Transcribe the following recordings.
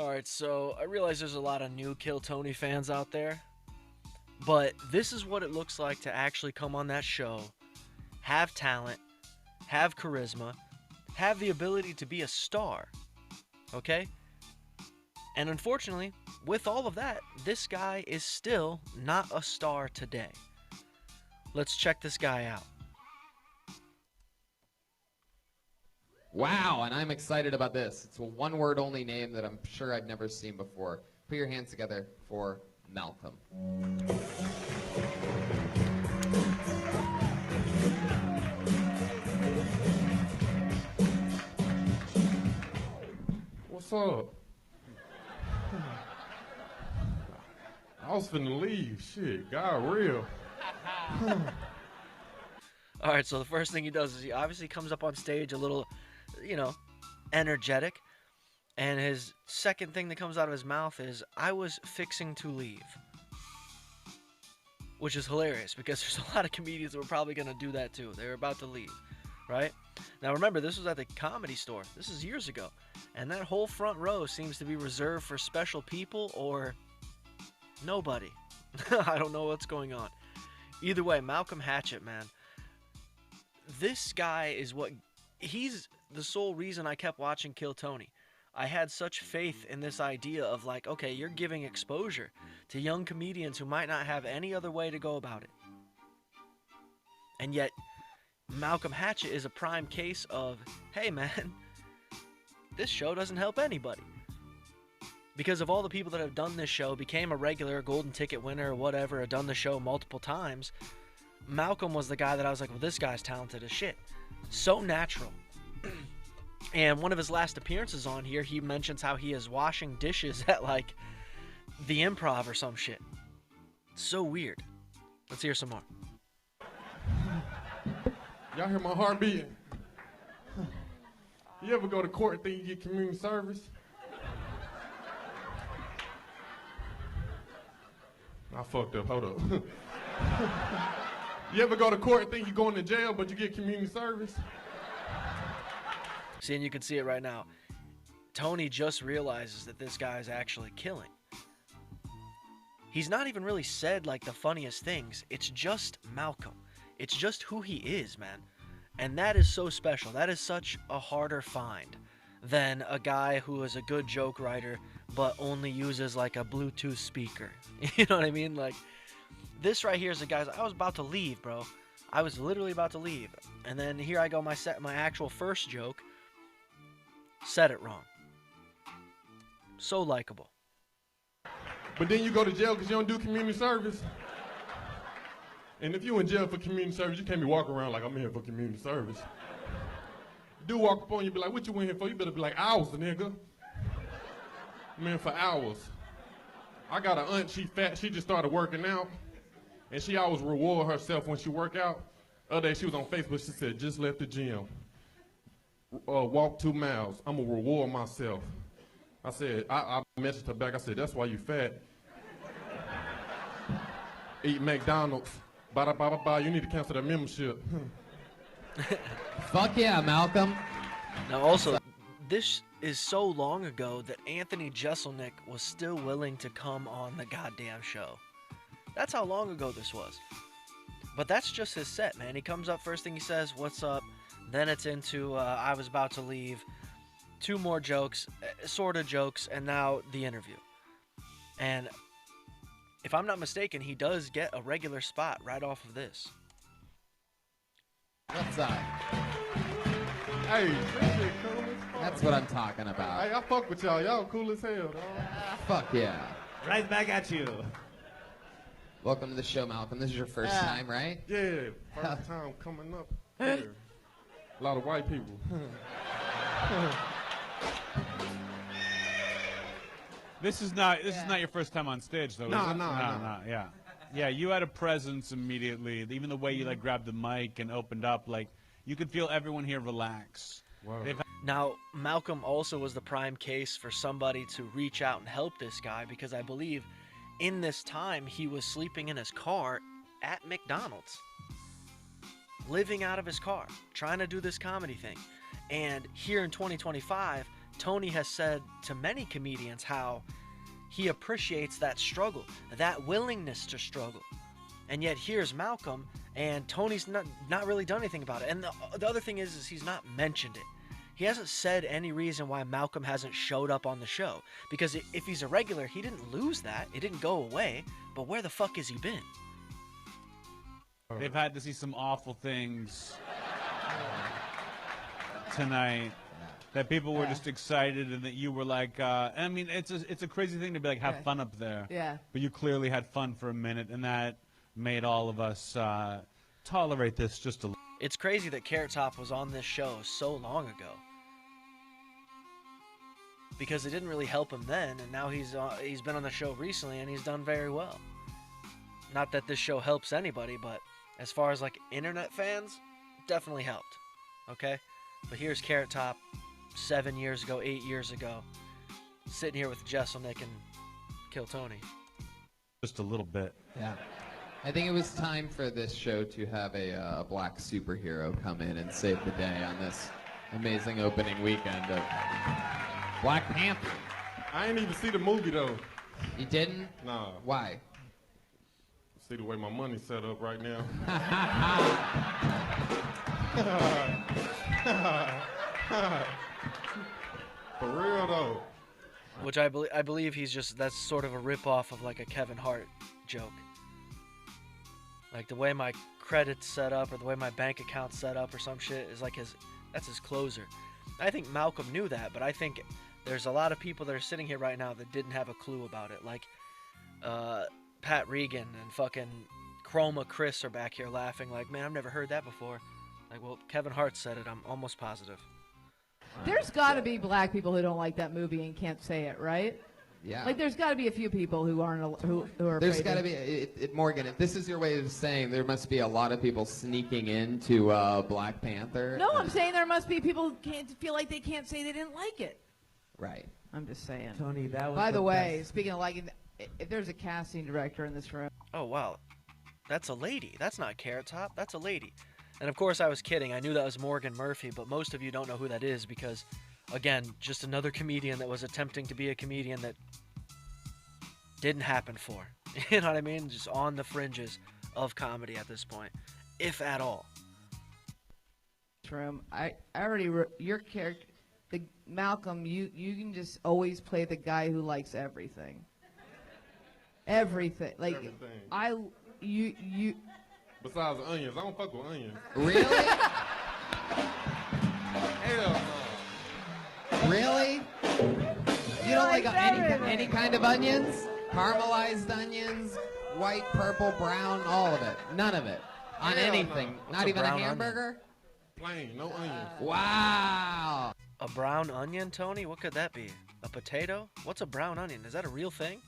Alright, so I realize there's a lot of new Kill Tony fans out there, but this is what it looks like to actually come on that show, have talent, have charisma, have the ability to be a star. Okay? And unfortunately, with all of that, this guy is still not a star today. Let's check this guy out. Wow, and I'm excited about this. It's a one-word only name that I'm sure I've never seen before. Put your hands together for Malcolm. What's up? I was finna leave. Shit, God real. Alright, so the first thing he does is he obviously comes up on stage a little, energetic. And his second thing that comes out of his mouth is, I was fixing to leave. Which is hilarious because there's a lot of comedians that were probably going to do that too. They were about to leave, right? Now remember, this was at the Comedy Store. This is years ago. And that whole front row seems to be reserved for special people or nobody. I don't know what's going on. Either way, Malcolm Hatchett, man. This guy is he's the sole reason I kept watching Kill Tony. I had such faith in this idea of like, okay, you're giving exposure to young comedians who might not have any other way to go about it. And yet, Malcolm Hatchett is a prime case of, hey man, this show doesn't help anybody. Because of all the people that have done this show, became a regular, golden ticket winner or whatever, have done the show multiple times, Malcolm was the guy that I was like, well, this guy's talented as shit. So natural. And one of his last appearances on here, he mentions how he is washing dishes at, like, the Improv or some shit. So weird. Let's hear some more. Y'all hear my heart beating? You ever go to court and think you get community service? I fucked up, hold up. You ever go to court and think you're going to jail, but you get community service? See, and you can see it right now. Tony just realizes that this guy is actually killing. He's not even really said, like, the funniest things. It's just Malcolm. It's just who he is, man. And that is so special. That is such a harder find than a guy who is a good joke writer but only uses, like, a Bluetooth speaker. You know what I mean? Like, this right here is the guy. I was about to leave, bro. I was literally about to leave. And then here I go, my actual first joke. Said it wrong. So likable. But then you go to jail because you don't do community service. And if you in jail for community service, you can't be walking around like I'm here for community service. Do walk up on you, be like, what you in here for? You better be like, hours, nigga. I'm in for hours. I got an aunt, she fat, she just started working out. And she always reward herself when she work out. Other day she was on Facebook, she said, just left the gym. Walk 2 miles, I'm gonna reward myself. I said, I messaged her back, I said, that's why you fat. Eat McDonald's, ba-da-ba-ba-ba, you need to cancel that membership. Fuck yeah, Malcolm. Now also, this is so long ago that Anthony Jeselnik was still willing to come on the goddamn show. That's how long ago this was. But that's just his set, man. He comes up, first thing he says, what's up? Then it's into, I was about to leave. 2 more jokes, sort of jokes, and now the interview. And if I'm not mistaken, he does get a regular spot right off of this. What's up? Hey, this shit cool as fuck. That's what I'm talking about. Hey, I fuck with y'all. Y'all cool as hell, dog. Fuck yeah. Right back at you. Welcome to the show, Malcolm. This is your first time, right? Yeah, first time coming up here. A lot of white people. This is not your first time on stage, though. Nah, is it? nah. Yeah, you had a presence immediately. Even the way you like grabbed the mic and opened up, like you could feel everyone here relax. Wow. Now, Malcolm also was the prime case for somebody to reach out and help this guy because I believe in this time he was sleeping in his car at McDonald's. Living out of his car, trying to do this comedy thing. And here in 2025, Tony has said to many comedians how he appreciates that struggle, that willingness to struggle. And yet here's Malcolm, and Tony's not really done anything about it. And the other thing is he's not mentioned it. He hasn't said any reason why Malcolm hasn't showed up on the show. Because if he's a regular, he didn't lose that. It didn't go away. But where the fuck has he been? They've had to see some awful things tonight. That people were just excited, and that you were like, I mean, it's a crazy thing to be like, have fun up there. Yeah. But you clearly had fun for a minute, and that made all of us tolerate this just a little. It's crazy that Carrot Top was on this show so long ago. Because it didn't really help him then, and now he's been on the show recently, and he's done very well. Not that this show helps anybody, but as far as like internet fans, definitely helped. Okay? But here's Carrot Top 7 years ago, 8 years ago, sitting here with Jesselnick and Kill Tony. Just a little bit. Yeah. I think it was time for this show to have a black superhero come in and save the day on this amazing opening weekend of Black Panther. I ain't even see the movie though. You didn't? Nah. Why? See the way my money's set up right now. For real though. Which I believe that's sort of a rip-off of like a Kevin Hart joke. Like the way my credit's set up or the way my bank account's set up or some shit is like that's his closer. I think Malcolm knew that, but I think there's a lot of people that are sitting here right now that didn't have a clue about it. Like Pat Regan and fucking Chroma Chris are back here laughing like, man, I've never heard that before. Like, well, Kevin Hart said it, I'm almost positive. There's got to be black people who don't like that movie and can't say it, right? Yeah. Like, there's got to be a few people who aren't who are. There's got to be Morgan. If this is your way of saying, there must be a lot of people sneaking into Black Panther. No, I'm saying there must be people who can't feel like they can't say they didn't like it. Right. I'm just saying. Tony, that was By the way, best. speaking of liking, if there's a casting director in this room. Oh, wow. That's a lady. That's not Carrot Top. That's a lady. And of course I was kidding. I knew that was Morgan Murphy, but most of you don't know who that is because, again, just another comedian that was attempting to be a comedian that didn't happen for. You know what I mean? Just on the fringes of comedy at this point, if at all. Room. I already your character, the Malcolm. You can just always play the guy who likes everything. Everything. Like Everything. you. Besides the onions, I don't fuck with onions. Really? Hell no. Really? You don't like any kind of onions? Caramelized onions, white, purple, brown, all of it. None of it. On Hell anything. no. Not a even a brown hamburger? Plain, no onions. Wow. A brown onion, Tony? What could that be? A potato? What's a brown onion? Is that a real thing?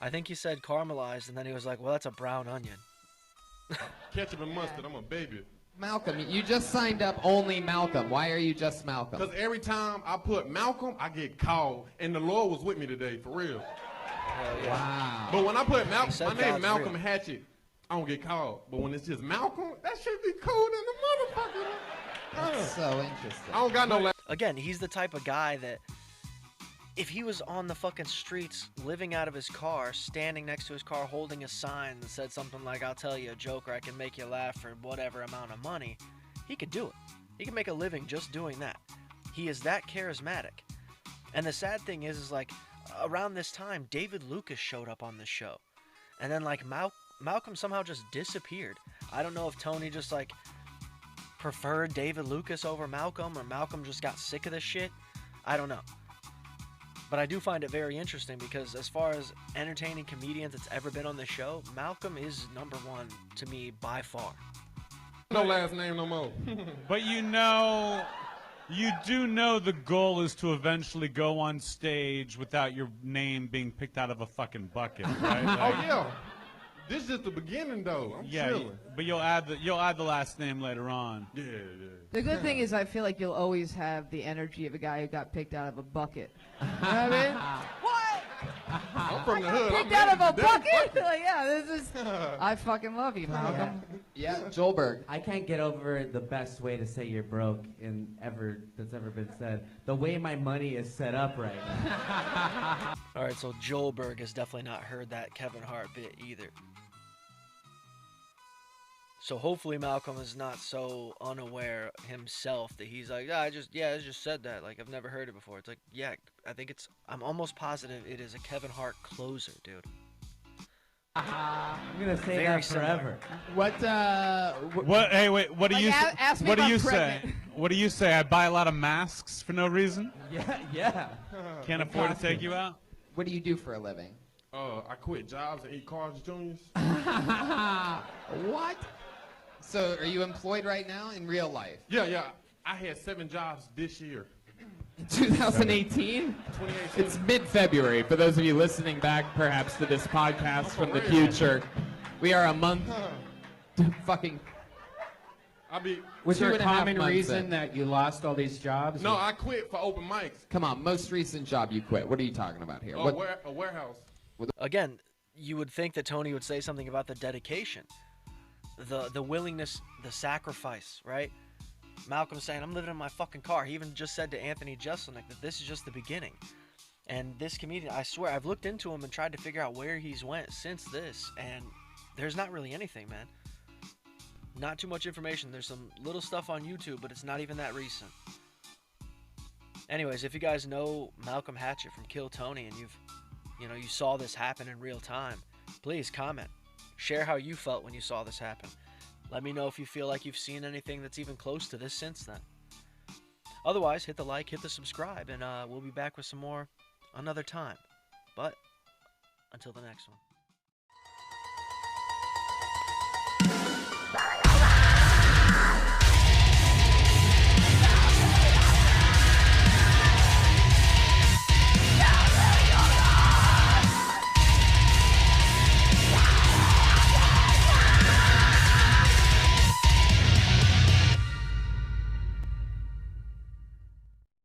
I think he said caramelized, and then he was like, well, that's a brown onion. Ketchup and mustard, I'm a baby. Malcolm, you just signed up only Malcolm. Why are you just Malcolm? Because every time I put Malcolm, I get called. And the Lord was with me today, for real. Hell yeah. Wow. But when I put He Malcolm, said my name God's Malcolm real. Hatchet, I don't get called. But when it's just Malcolm, that should be cool than the motherfucker. That's so interesting. I don't got no last. Again, he's the type of guy that if he was on the fucking streets, living out of his car, standing next to his car, holding a sign that said something like, I'll tell you a joke or I can make you laugh for whatever amount of money, he could do it. He can make a living just doing that. He is that charismatic. And the sad thing is like, around this time, David Lucas showed up on this show. And then, like, Malcolm somehow just disappeared. I don't know if Tony just, like, preferred David Lucas over Malcolm, or Malcolm just got sick of this shit. I don't know. But I do find it very interesting because as far as entertaining comedians that's ever been on the show, Malcolm is number one to me by far. No last name no more. But you do know the goal is to eventually go on stage without your name being picked out of a fucking bucket, right? Oh Like, yeah. This is just the beginning though. I'm yeah. chilling. But you'll add the last name later on. Yeah. The good thing is, I feel like you'll always have the energy of a guy who got picked out of a bucket. You know what I mean? What? from the hood. Kicked I'm out of a mad at bucket? Like, yeah, this is. I fucking love you, Malcolm. Yeah, Joelberg. I can't get over the best way to say you're broke that's ever been said. The way my money is set up right now. All right, so Joelberg has definitely not heard that Kevin Hart bit either. So hopefully Malcolm is not so unaware himself that he's like, I just said that. Like, I've never heard it before. It's like, yeah, I'm almost positive it is a Kevin Hart closer, dude. I'm gonna say Very that similar. forever. What? Hey, wait. What do Like, you? ask me What if do you I'm say? pregnant. What do you say? I buy a lot of masks for no reason. Yeah. Can't afford to take you out. What do you do for a living? I quit jobs and eat Carl's Juniors. What? So, are you employed right now in real life? Yeah. I had 7 jobs this year. 2018? 2018. It's mid-February. For those of you listening back, perhaps, to this podcast from the future, we are a month. Fucking. Was there a 2.5 common months reason in. that you lost all these jobs? No, I quit for open mics. Come on, most recent job you quit. What are you talking about here? A warehouse. Again, you would think that Tony would say something about the dedication, the willingness, the sacrifice, right? Malcolm's saying, I'm living in my fucking car. He even just said to Anthony Jeselnik that this is just the beginning. And this comedian, I swear, I've looked into him and tried to figure out where he's went since this, and there's not really anything, man. Not too much information. There's some little stuff on YouTube, but it's not even that recent. Anyways, if you guys know Malcolm Hatchett from Kill Tony and you saw this happen in real time, please comment. Share how you felt when you saw this happen. Let me know if you feel like you've seen anything that's even close to this since then. Otherwise, hit the like, hit the subscribe, and we'll be back with some more another time. But until the next one.